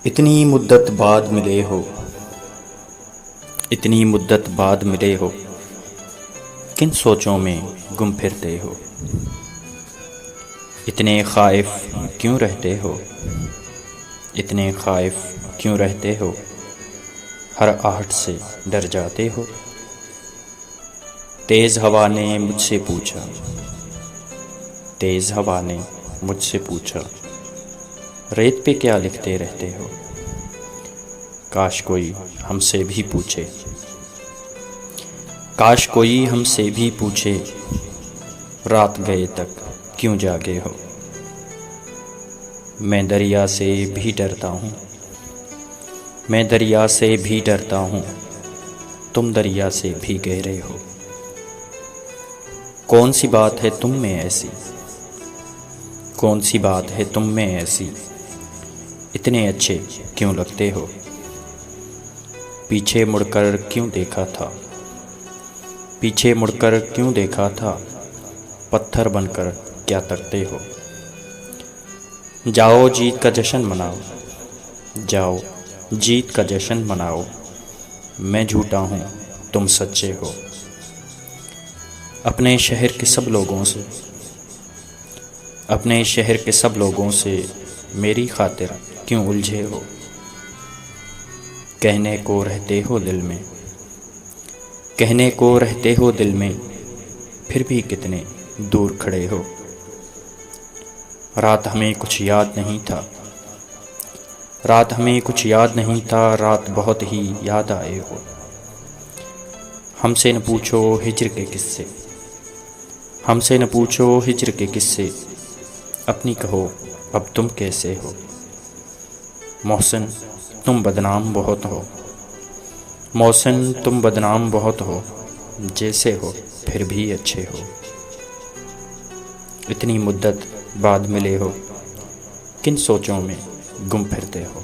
इतनी मुद्दत बाद मिले हो, इतनी मुद्दत बाद मिले हो, किन सोचों में गुम फिरते हो। इतने ख़ाइफ क्यों रहते हो, इतने ख़ाइफ क्यों रहते हो, हर आहट से डर जाते हो। तेज़ हवा ने मुझसे पूछा, तेज़ हवा ने मुझसे पूछा, रेत पे क्या लिखते रहते हो। काश कोई हमसे भी पूछे, काश कोई हमसे भी पूछे, रात गए तक क्यों जागे हो। मैं दरिया से भी डरता हूँ, मैं दरिया से भी डरता हूँ, तुम दरिया से भी गहरे हो। कौन सी बात है तुम में ऐसी, कौन सी बात है तुम में ऐसी, इतने अच्छे क्यों लगते हो। पीछे मुड़कर क्यों देखा था, पीछे मुड़कर क्यों देखा था, पत्थर बनकर क्या तकते हो। जाओ जीत का जश्न मनाओ, जाओ जीत का जश्न मनाओ, मैं झूठा हूँ तुम सच्चे हो। अपने शहर के सब लोगों से, अपने शहर के सब लोगों से मेरी खातिर क्यों उलझे हो। कहने को रहते हो दिल में, कहने को रहते हो दिल में, फिर भी कितने दूर खड़े हो। रात हमें कुछ याद नहीं था, रात हमें कुछ याद नहीं था, रात बहुत ही याद आए हो। हमसे न पूछो हिज्र के किस्से, हमसे न पूछो हिज्र के किस्से, अपनी कहो अब तुम कैसे हो। मोहसिन तुम बदनाम बहुत हो, मोहसिन तुम बदनाम बहुत हो, जैसे हो फिर भी अच्छे हो। इतनी मुद्दत बाद मिले हो, किन सोचों में गुम फिरते हो।